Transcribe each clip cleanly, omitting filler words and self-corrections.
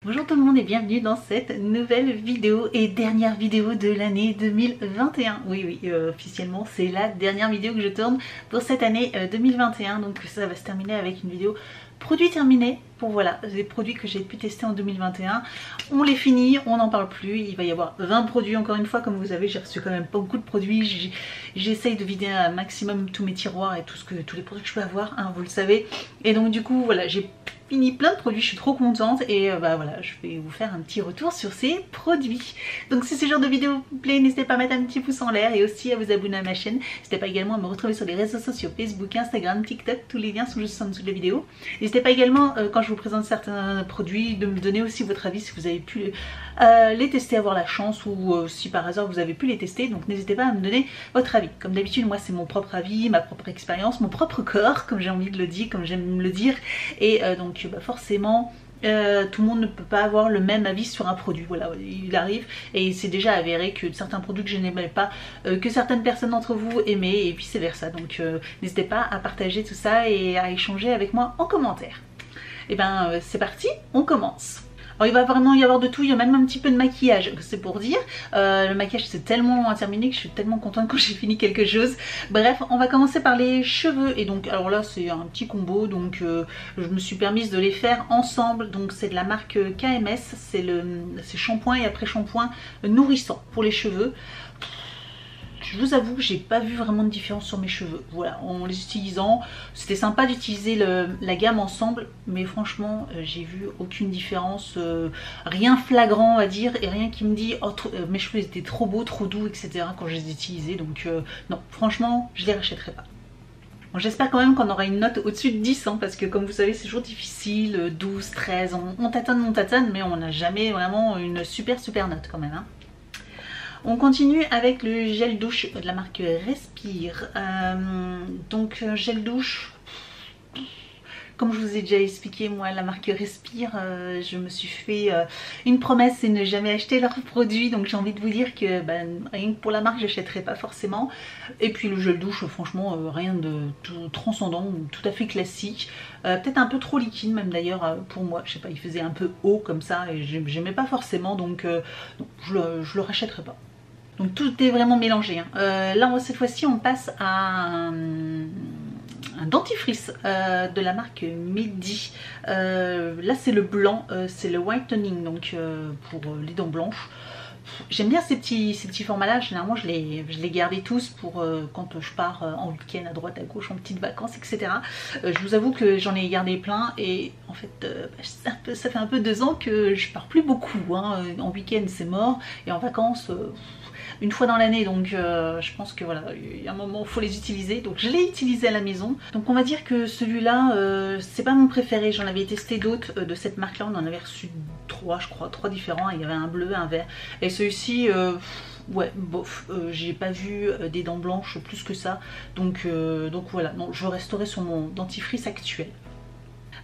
Bonjour tout le monde et bienvenue dans cette nouvelle vidéo et dernière vidéo de l'année 2021. Oui, officiellement c'est la dernière vidéo que je tourne pour cette année 2021. Donc ça va se terminer avec une vidéo produit terminé. Pour voilà, les produits que j'ai pu tester en 2021. On les finit, on n'en parle plus. Il va y avoir 20 produits encore une fois. Comme vous savez, j'ai reçu quand même beaucoup de produits. J'essaye de vider un maximum tous mes tiroirs et tous les produits que je peux avoir, hein, vous le savez. Et donc du coup, voilà, j'ai fini plein de produits, je suis trop contente et bah voilà, je vais vous faire un petit retour sur ces produits. Donc si ce genre de vidéo vous plaît, n'hésitez pas à mettre un petit pouce en l'air et aussi à vous abonner à ma chaîne. N'hésitez pas également à me retrouver sur les réseaux sociaux, Facebook, Instagram, TikTok, tous les liens sont juste en dessous de la vidéo. N'hésitez pas également, quand je vous présente certains produits, de me donner aussi votre avis si vous avez pu les tester, avoir la chance ou si par hasard vous avez pu les tester. Donc n'hésitez pas à me donner votre avis. Comme d'habitude, moi c'est mon propre avis, ma propre expérience, mon propre corps, comme j'ai envie de le dire, comme j'aime le dire. Et donc bah, forcément tout le monde ne peut pas avoir le même avis sur un produit. Voilà, il arrive et c'est déjà avéré que certains produits que je n'aimais pas, que certaines personnes d'entre vous aimaient et vice versa. Donc n'hésitez pas à partager tout ça et à échanger avec moi en commentaire. Et ben c'est parti, on commence. Alors il va vraiment y avoir de tout, il y a même un petit peu de maquillage, c'est pour dire. Le maquillage c'est tellement terminé que je suis tellement contente quand j'ai fini quelque chose. Bref, on va commencer par les cheveux. Et donc alors là c'est un petit combo, donc je me suis permise de les faire ensemble. Donc c'est de la marque KMS, c'est shampoing et après shampoing nourrissant pour les cheveux. Je vous avoue que j'ai pas vu vraiment de différence sur mes cheveux. Voilà, en les utilisant, c'était sympa d'utiliser la gamme ensemble, mais franchement, j'ai vu aucune différence, rien flagrant à dire, et rien qui me dit oh, mes cheveux étaient trop beaux, trop doux, etc. quand je les utilisais. Donc non, franchement, je les rachèterai pas. Bon, j'espère quand même qu'on aura une note au-dessus de 10, hein, parce que comme vous savez, c'est toujours difficile, 12, 13, on tâtonne, mais on n'a jamais vraiment une super note quand même. Hein. On continue avec le gel douche de la marque Respire. Donc gel douche, comme je vous ai déjà expliqué, moi la marque Respire, je me suis fait une promesse, c'est ne jamais acheter leurs produits. Donc j'ai envie de vous dire que rien que pour la marque j'achèterai pas forcément. Et puis le gel douche, franchement rien de tout transcendant, tout à fait classique. Peut-être un peu trop liquide même d'ailleurs pour moi, je sais pas, il faisait un peu haut comme ça et j'aimais pas forcément, donc je le rachèterai pas. Donc tout est vraiment mélangé. Hein. Là, cette fois-ci, on passe à un dentifrice de la marque Medi. Là, c'est le blanc, c'est le whitening, donc pour les dents blanches. J'aime bien ces petits formats-là. Généralement, je les gardais tous pour quand je pars en week-end à droite, à gauche, en petites vacances, etc. Je vous avoue que j'en ai gardé plein et en fait, ça fait un peu 2 ans que je pars plus beaucoup. Hein. En week-end, c'est mort et en vacances... une fois dans l'année, donc je pense que voilà, il y a un moment où il faut les utiliser, donc je l'ai utilisé à la maison. Donc on va dire que celui-là, c'est pas mon préféré, j'en avais testé d'autres de cette marque-là, on en avait reçu 3 je crois, 3 différents, il y avait un bleu, un vert, et celui-ci... ouais, bof, j'ai pas vu des dents blanches plus que ça, donc voilà, non, je resterai sur mon dentifrice actuel.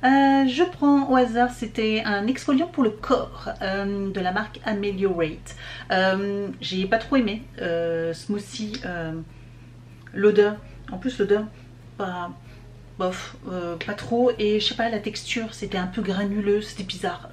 Je prends au hasard, c'était un exfoliant pour le corps de la marque Ameliorate. J'ai pas trop aimé Smoothie, l'odeur, en plus l'odeur pas bof, pas trop, et je sais pas, la texture c'était un peu granuleux, c'était bizarre,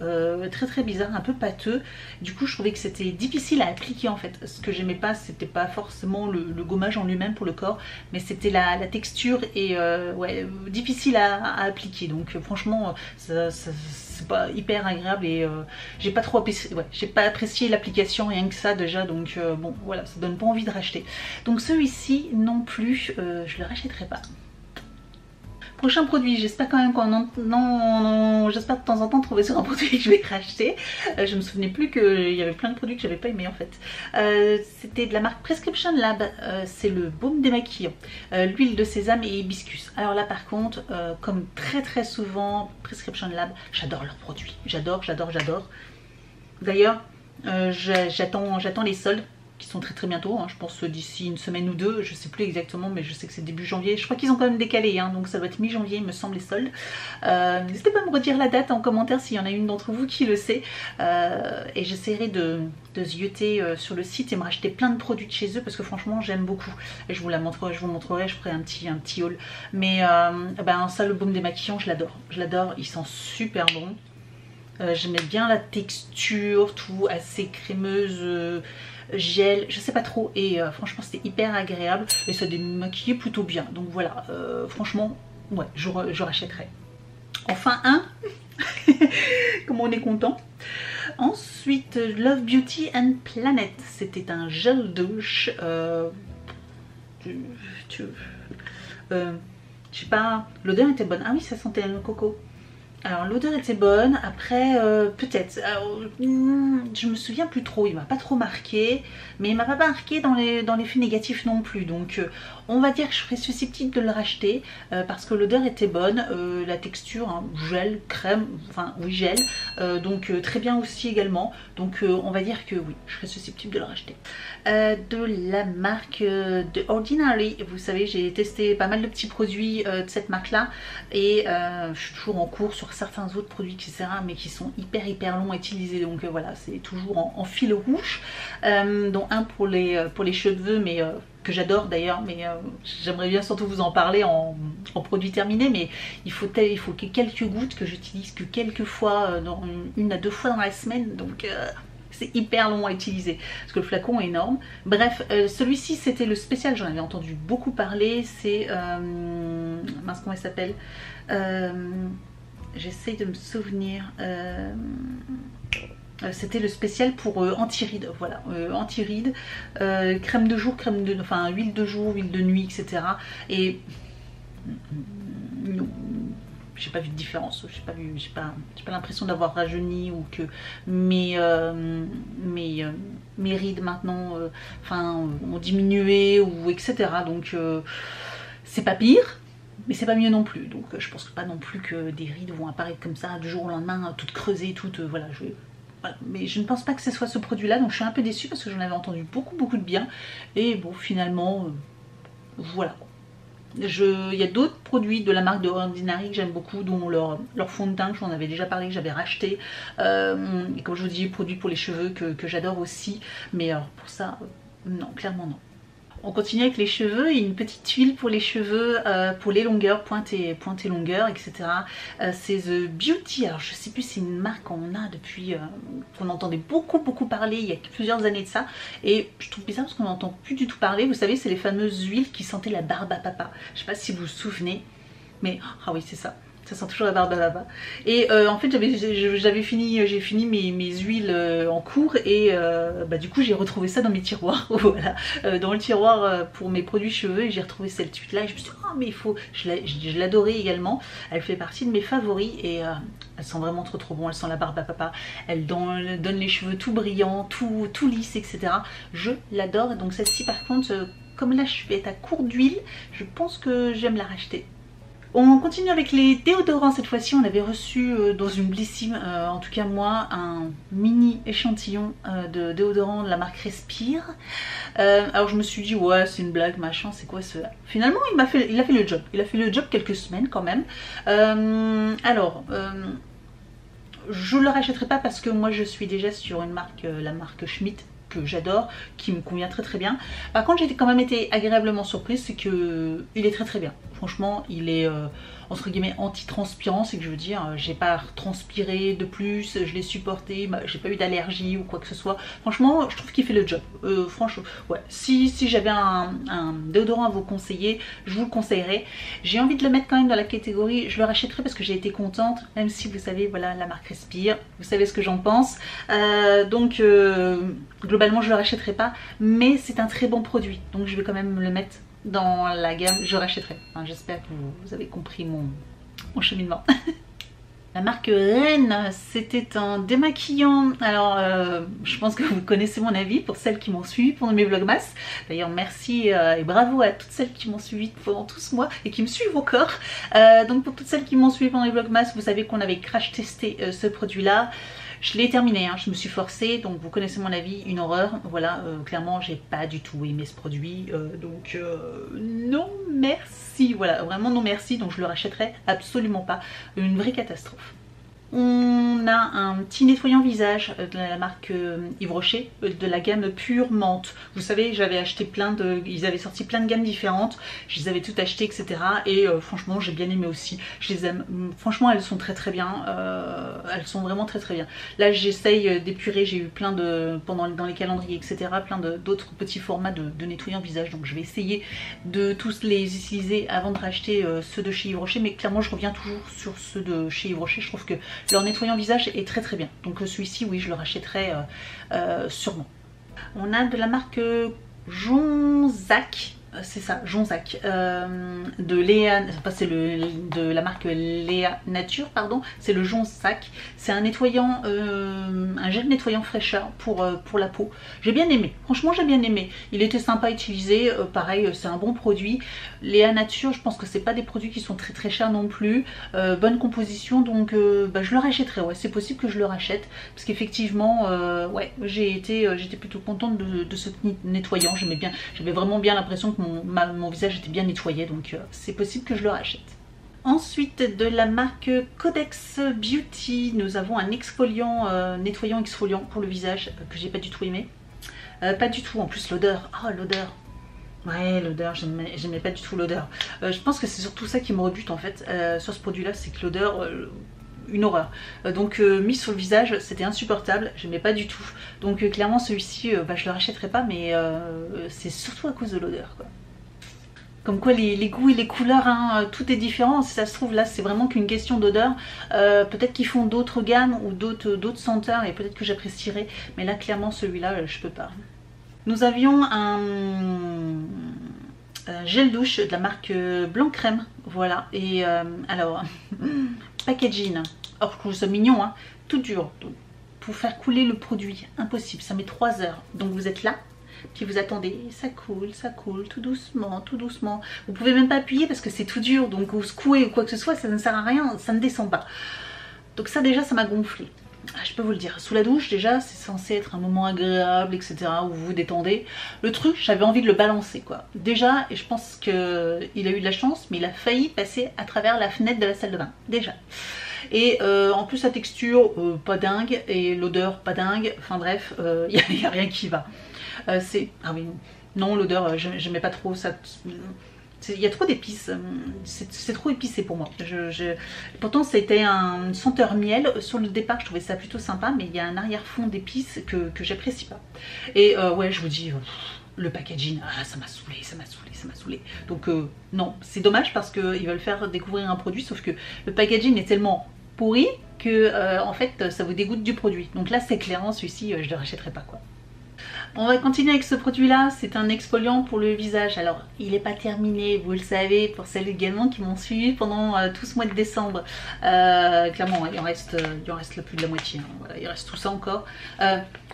très bizarre, un peu pâteux. Du coup je trouvais que c'était difficile à appliquer en fait. Ce que j'aimais pas, c'était pas forcément le gommage en lui-même pour le corps, mais c'était la texture et ouais, difficile à appliquer. Donc franchement c'est pas hyper agréable et j'ai pas trop apprécié, ouais, j'ai pas apprécié l'application, rien que ça déjà. Donc bon voilà, ça donne pas envie de racheter. Donc celui-ci non plus, je le rachèterai pas. Prochain produit, j'espère quand même j'espère de temps en temps trouver sur un produit que je vais racheter. Je me souvenais plus qu'il y avait plein de produits que j'avais pas aimé en fait. C'était de la marque Prescription Lab, c'est le baume démaquillant, l'huile de sésame et hibiscus. Alors là par contre, comme très souvent Prescription Lab, j'adore leurs produits, j'adore. D'ailleurs, j'attends les soldes qui sont très bientôt, hein, je pense d'ici une semaine ou deux, je sais plus exactement, mais je sais que c'est début janvier. Je crois qu'ils ont quand même décalé, hein, donc ça doit être mi-janvier il me semble les soldes. N'hésitez pas à me redire la date en commentaire s'il y en a une d'entre vous qui le sait, et j'essaierai de zioter sur le site et me racheter plein de produits de chez eux parce que franchement j'aime beaucoup. Et je vous montrerai, je ferai un petit haul. Mais ça, le baume démaquillant, je l'adore, il sent super bon. J'aimais bien la texture, tout assez crémeuse, gel, je sais pas trop. Et franchement c'était hyper agréable et ça démaquillait plutôt bien. Donc voilà, franchement, ouais, je rachèterai. Enfin un, comme on est content. Ensuite, Love Beauty and Planet. C'était un gel douche. Je sais pas, l'odeur était bonne. Ah oui, ça sentait le coco. Alors l'odeur était bonne, après peut-être, je me souviens plus trop, il m'a pas trop marqué, mais il m'a pas marqué dans l'effet négatif non plus, donc on va dire que je serais susceptible de le racheter parce que l'odeur était bonne, la texture, hein, gel, crème, enfin oui gel, donc très bien aussi également, donc on va dire que oui, je serais susceptible de le racheter. De la marque de Ordinary, vous savez j'ai testé pas mal de petits produits de cette marque là et je suis toujours en cours sur certains autres produits etc mais qui sont hyper longs à utiliser, donc voilà c'est toujours en fil rouge, dont un pour les cheveux mais que j'adore d'ailleurs, mais j'aimerais bien surtout vous en parler en produit terminé, mais il faut que quelques gouttes que j'utilise que quelques fois, une à deux fois dans la semaine, donc c'est hyper long à utiliser parce que le flacon est énorme. Bref, celui-ci c'était le spécial, j'en avais entendu beaucoup parler, c'est mince comment il s'appelle, j'essaye de me souvenir, c'était le spécial pour anti-rides, voilà, anti-rides, crème de jour, enfin huile de jour, huile de nuit, etc. Et non, j'ai pas vu de différence, j'ai pas l'impression d'avoir rajeuni ou que mes rides maintenant ont diminué ou etc. Donc c'est pas pire, mais c'est pas mieux non plus. Donc je pense pas non plus que des rides vont apparaître comme ça du jour au lendemain, toutes creusées, toutes voilà, mais je ne pense pas que ce soit ce produit là, donc je suis un peu déçue parce que j'en avais entendu beaucoup de bien et bon finalement voilà. Il y a d'autres produits de la marque de Ordinary que j'aime beaucoup, dont leur fond de teint, j'en avais déjà parlé, que j'avais racheté, et comme je vous dis, produits pour les cheveux que j'adore aussi, mais alors pour ça non, clairement non. On continue avec les cheveux, et une petite huile pour les cheveux, pour les longueurs, pointe et longueur, etc. C'est The Beauty, alors je sais plus, c'est une marque qu'on a depuis, qu'on entendait beaucoup parler il y a plusieurs années de ça, et je trouve bizarre parce qu'on n'entend plus du tout parler. Vous savez, c'est les fameuses huiles qui sentaient la barbe à papa, je sais pas si vous vous souvenez, mais ah oui c'est ça. Ça sent toujours la barbe à papa. Et en fait j'ai fini mes huiles en cours et du coup j'ai retrouvé ça dans mes tiroirs. Voilà, dans le tiroir pour mes produits cheveux, et j'ai retrouvé cette huile là et je me suis dit oh mais il faut, je l'adorais également. Elle fait partie de mes favoris et elle sent vraiment trop bon. Elle sent la barbe à papa, elle donne les cheveux tout brillants, tout lisses, etc. Je l'adore. Donc celle-ci par contre, comme là je vais être à court d'huile, je pense que j'aime la racheter. On continue avec les déodorants. Cette fois-ci on avait reçu dans une Blissim, en tout cas moi, un mini échantillon de déodorant de la marque Respire. Alors je me suis dit ouais c'est une blague machin, c'est quoi cela. Finalement il a fait le job, il a fait le job quelques semaines quand même. Je le rachèterai pas parce que moi je suis déjà sur une marque, la marque Schmitt, que j'adore, qui me convient très bien. Par contre j'ai quand même été agréablement surprise, c'est que il est très bien. Franchement il est entre guillemets anti-transpirant, c'est que je veux dire j'ai pas transpiré de plus, je l'ai supporté, j'ai pas eu d'allergie ou quoi que ce soit. Franchement je trouve qu'il fait le job. Franchement ouais, si j'avais un déodorant à vous conseiller, je vous le conseillerais. J'ai envie de le mettre quand même dans la catégorie, je le rachèterai parce que j'ai été contente, même si vous savez voilà la marque Respire, vous savez ce que j'en pense. Donc globalement je le rachèterai pas, mais c'est un très bon produit, donc je vais quand même le mettre dans la gamme, je rachèterai. Enfin, j'espère que vous avez compris mon cheminement. La marque Rennes, c'était un démaquillant. Alors je pense que vous connaissez mon avis pour celles qui m'ont suivi pendant mes vlogmas. D'ailleurs merci et bravo à toutes celles qui m'ont suivi pendant tout ce mois et qui me suivent encore. Donc pour toutes celles qui m'ont suivi pendant les vlogmas, vous savez qu'on avait crash testé ce produit là. Je l'ai terminé, hein, je me suis forcée, donc vous connaissez mon avis, une horreur. Voilà, clairement j'ai pas du tout aimé ce produit, donc non merci, voilà, vraiment non merci, donc je le rachèterai absolument pas, une vraie catastrophe. On a un petit nettoyant visage de la marque Yves Rocher, de la gamme Pure Menthe. Vous savez, j'avais acheté ils avaient sorti plein de gammes différentes, je les avais toutes achetées, etc. Et franchement, j'ai bien aimé aussi. Je les aime. Franchement, elles sont très bien. Elles sont vraiment très bien. Là, j'essaye d'épurer. J'ai eu plein de dans les calendriers, etc. Plein d'autres petits formats de nettoyant visage. Donc, je vais essayer de tous les utiliser avant de racheter ceux de chez Yves Rocher. Mais clairement, je reviens toujours sur ceux de chez Yves Rocher. Je trouve que leur nettoyant visage est très bien. Donc celui-ci, oui, je le rachèterai sûrement. On a de la marque Jonzac. C'est ça, Jonzac, de Léa, enfin c'est de la marque Léa Nature, pardon, c'est le Jonzac. C'est un nettoyant, un gel nettoyant fraîcheur pour la peau. J'ai bien aimé, franchement j'ai bien aimé. Il était sympa à utiliser, pareil, c'est un bon produit. Léa Nature, je pense que c'est pas des produits qui sont très chers non plus. Bonne composition, donc je le rachèterai, ouais, c'est possible que je le rachète, parce qu'effectivement, ouais, j'étais plutôt contente de ce nettoyant. J'avais vraiment bien l'impression que mon visage était bien nettoyé, donc c'est possible que je le rachète. Ensuite, de la marque Codex Beauty, nous avons un exfoliant, nettoyant exfoliant pour le visage que j'ai pas du tout aimé. Pas du tout, en plus l'odeur, oh l'odeur. Ouais, l'odeur, j'aimais pas du tout l'odeur. Je pense que c'est surtout ça qui me rebute en fait sur ce produit là, c'est que l'odeur, une horreur. Donc mis sur le visage, c'était insupportable, j'aimais pas du tout. Donc clairement celui-ci, je le rachèterai pas, mais c'est surtout à cause de l'odeur, quoi. Comme quoi les goûts et les couleurs, hein, tout est différent. Si ça se trouve là c'est vraiment qu'une question d'odeur. Peut-être qu'ils font d'autres gammes ou d'autres senteurs et peut-être que j'apprécierais. Mais là clairement celui-là je peux pas. Nous avions un gel douche de la marque Blanc Crème. Voilà. Et alors, packaging. Oh je trouve ça mignon, hein. Tout dur. Pour faire couler le produit, impossible. Ça met 3 heures. Donc vous êtes là. Puis vous attendez, ça coule, tout doucement, tout doucement. Vous pouvez même pas appuyer parce que c'est tout dur, donc vous secouez ou quoi que ce soit, ça ne sert à rien, ça ne descend pas. Donc ça déjà, ça m'a gonflé. Je peux vous le dire, sous la douche déjà, c'est censé être un moment agréable, etc. où vous vous détendez. Le truc, j'avais envie de le balancer, quoi. Déjà, et je pense qu'il a eu de la chance, mais il a failli passer à travers la fenêtre de la salle de bain, déjà. Et en plus la texture, pas dingue, et l'odeur, pas dingue. Enfin bref, il n'y a rien qui va. Ah oui, non, l'odeur, j'aimais pas trop ça. Il y a trop d'épices, c'est trop épicé pour moi. Pourtant c'était un senteur miel. Sur le départ je trouvais ça plutôt sympa, mais il y a un arrière-fond d'épices que j'apprécie pas. Et ouais, je vous dis, le packaging, ça m'a saoulé. Donc non, c'est dommage parce qu'ils veulent faire découvrir un produit, sauf que le packaging est tellement pourri que en fait ça vous dégoûte du produit. Donc là c'est clair, celui-ci je ne le rachèterai pas, quoi. On va continuer avec ce produit là, c'est un exfoliant pour le visage. Alors il n'est pas terminé, vous le savez, pour celles également qui m'ont suivi pendant tout ce mois de décembre. Clairement, il en reste plus de la moitié, hein. Voilà, il reste tout ça encore.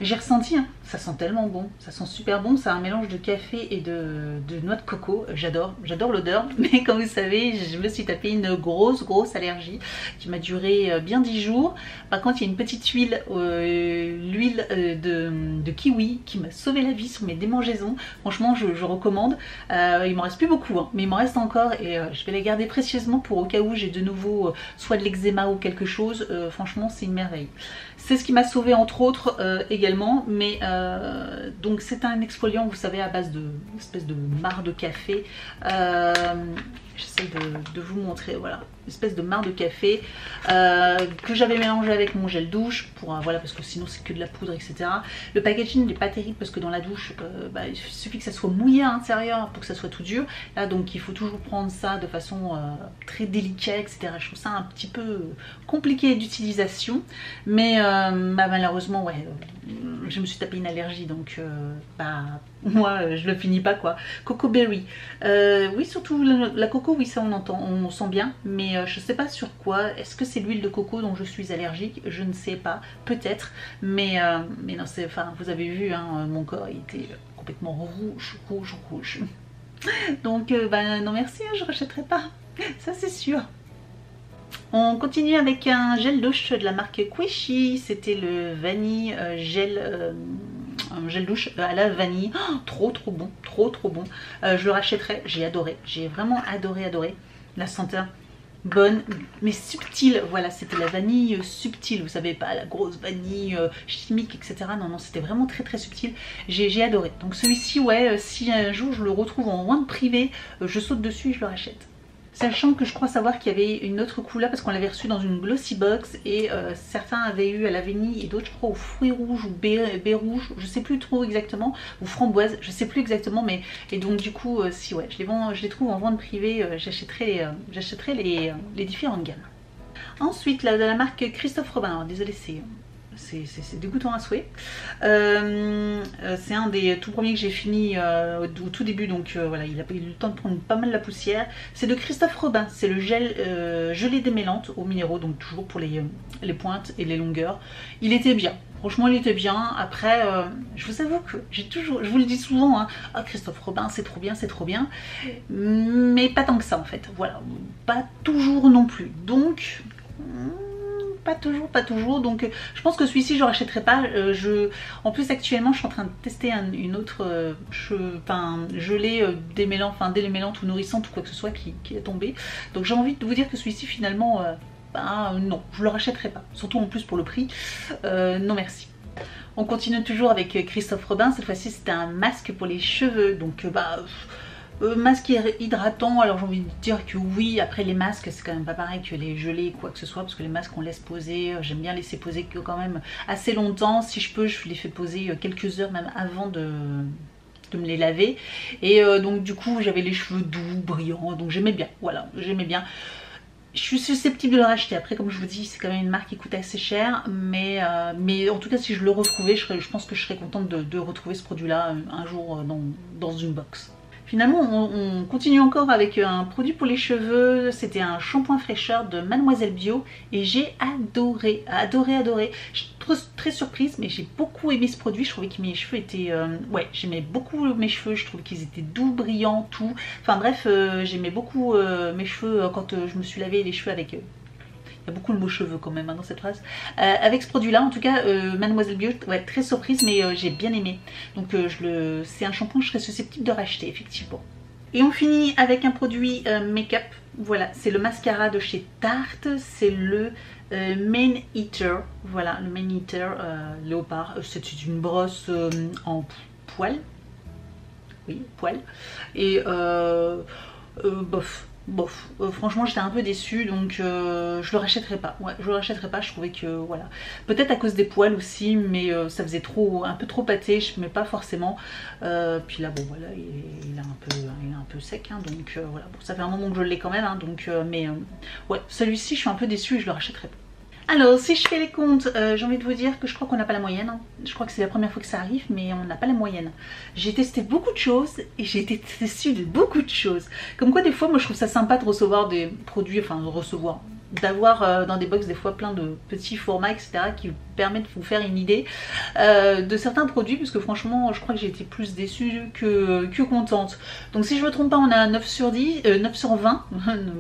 J'ai ressenti, hein, ça sent tellement bon, ça sent super bon, c'est un mélange de café et de noix de coco. J'adore l'odeur, mais comme vous savez, je me suis tapé une grosse allergie qui m'a duré bien 10 jours. Par contre, il y a une petite huile, l'huile de kiwi qui m'a sauvé la vie sur mes démangeaisons. Franchement, je recommande. Il m'en reste plus beaucoup, hein, mais il m'en reste encore et je vais les garder précieusement pour au cas où j'ai de nouveau soit de l'eczéma ou quelque chose. Franchement, c'est une merveille. C'est ce qui m'a sauvé entre autres également, mais donc c'est un exfoliant, vous savez, à base de une espèce de marc de café. J'essaie de vous montrer, voilà, une espèce de marc de café que j'avais mélangé avec mon gel douche pour voilà, parce que sinon c'est que de la poudre, etc. Le packaging n'est pas terrible parce que dans la douche il suffit que ça soit mouillé à l'intérieur pour que ça soit tout dur. Là donc il faut toujours prendre ça de façon très délicate, etc. Je trouve ça un petit peu compliqué d'utilisation, mais malheureusement ouais, je me suis tapé une allergie, donc moi je le finis pas, quoi. Coco Berry, oui, surtout la coco, oui, ça on entend, on sent bien, mais je sais pas sur quoi. Est-ce que c'est l'huile de coco dont je suis allergique? Je ne sais pas, peut-être, mais non, c'est, enfin, vous avez vu, hein, mon corps il était complètement rouge. Donc non merci, hein, je rachèterai pas, ça c'est sûr. On continue avec un gel douche de la marque Quichy, c'était le vanille gel, un gel douche à la vanille. Oh, trop bon, trop bon. Je le rachèterai, j'ai adoré, j'ai vraiment adoré la senteur. bonne mais subtile. Voilà, c'était la vanille subtile, vous savez, pas la grosse vanille chimique, etc. Non, non, c'était vraiment très très subtil. J'ai adoré. Donc celui-ci, ouais, si un jour je le retrouve en vente privée, je saute dessus et je le rachète. Sachant que je crois savoir qu'il y avait une autre couleur parce qu'on l'avait reçu dans une glossy box et certains avaient eu à la vanille et d'autres je crois aux fruits rouges ou baies rouges, je sais plus trop exactement, ou framboise, je sais plus exactement, mais et donc du coup si ouais, je les trouve en vente privée, j'achèterai les différentes gammes. Ensuite de la marque Christophe Robin, alors désolé c'est dégoûtant à souhait. C'est un des tout premiers que j'ai fini au tout début, donc voilà, il a eu le temps de prendre pas mal la poussière. C'est de Christophe Robin, c'est le gel gelée démêlante aux minéraux, donc toujours pour les pointes et les longueurs. Il était bien, franchement il était bien. Après, je vous avoue que je vous le dis souvent, hein, ah, Christophe Robin c'est trop bien, mais pas tant que ça en fait, voilà, pas toujours non plus, donc... pas toujours, donc je pense que celui-ci je ne rachèterai pas. En plus actuellement je suis en train de tester une autre gelée démêlante ou nourrissante ou quoi que ce soit qui est tombée, donc j'ai envie de vous dire que celui-ci finalement non, je le rachèterai pas, surtout en plus pour le prix, non merci. On continue toujours avec Christophe Robin, cette fois-ci c'était un masque pour les cheveux, donc masque hydratant, alors j'ai envie de dire que oui, après les masques c'est quand même pas pareil que les gelées quoi que ce soit, parce que les masques on laisse poser, j'aime bien laisser poser quand même assez longtemps, si je peux je les fais poser quelques heures même avant de me les laver, et donc du coup j'avais les cheveux doux, brillants, donc j'aimais bien, voilà, j'aimais bien. Je suis susceptible de le racheter, après comme je vous dis c'est quand même une marque qui coûte assez cher, mais en tout cas si je le retrouvais, je pense que je serais contente de retrouver ce produit là un jour dans une box. Finalement on continue encore avec un produit pour les cheveux, c'était un shampoing fraîcheur de Mademoiselle Bio et j'ai adoré. Je suis très surprise, mais j'ai beaucoup aimé ce produit, je trouvais que mes cheveux étaient... ouais, j'aimais beaucoup mes cheveux, je trouvais qu'ils étaient doux, brillants, tout. Enfin bref, j'aimais beaucoup mes cheveux quand je me suis lavé les cheveux avec... Il y a beaucoup le mot cheveux quand même hein, dans cette phrase. Avec ce produit-là, en tout cas, Mademoiselle Bio, ouais, très surprise, mais j'ai bien aimé. Donc c'est un shampoing que je serais susceptible de racheter, effectivement. Et on finit avec un produit make-up. Voilà, c'est le mascara de chez Tarte, c'est le Man Eater. Voilà, le Man Eater léopard. C'est une brosse en poil. Oui, poil. Et bof, franchement j'étais un peu déçue, donc je le rachèterai pas. Ouais, je le rachèterai pas, je trouvais que voilà, peut-être à cause des poils aussi, mais ça faisait un peu trop pâté, je mets pas forcément. Puis là bon voilà, il est un peu sec hein, donc voilà, bon, ça fait un moment que je l'ai quand même hein, donc ouais, celui-ci je suis un peu déçue et je le rachèterai pas. Alors si je fais les comptes, j'ai envie de vous dire que je crois qu'on n'a pas la moyenne, hein. Je crois que c'est la première fois que ça arrive, mais on n'a pas la moyenne. J'ai testé beaucoup de choses et j'ai été déçue de beaucoup de choses. Comme quoi des fois moi je trouve ça sympa de recevoir des produits, enfin d'avoir dans des box des fois plein de petits formats etc. qui permettent de vous faire une idée de certains produits, parce que franchement je crois que j'ai été plus déçue que contente. Donc si je me trompe pas, on a 9 sur 10, 9 sur 20,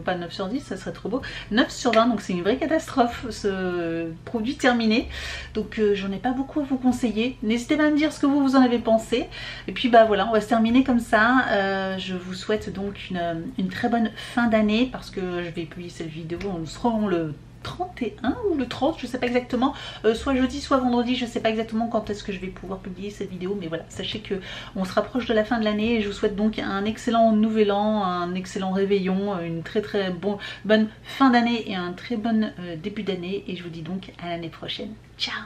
pas 9 sur 10, ça serait trop beau, 9 sur 20, donc c'est une vraie catastrophe ce produit terminé. Donc j'en ai pas beaucoup à vous conseiller, n'hésitez pas à me dire ce que vous en avez pensé. Et puis bah voilà, on va se terminer comme ça. Je vous souhaite donc une très bonne fin d'année, parce que je vais publier cette vidéo, on sera le 31 ou le 30, je sais pas exactement, soit jeudi soit vendredi, je sais pas exactement quand est-ce que je vais pouvoir publier cette vidéo, mais voilà, sachez que on se rapproche de la fin de l'année et je vous souhaite donc un excellent nouvel an, un excellent réveillon, une très bonne fin d'année et un très bon début d'année, et je vous dis donc à l'année prochaine. Ciao.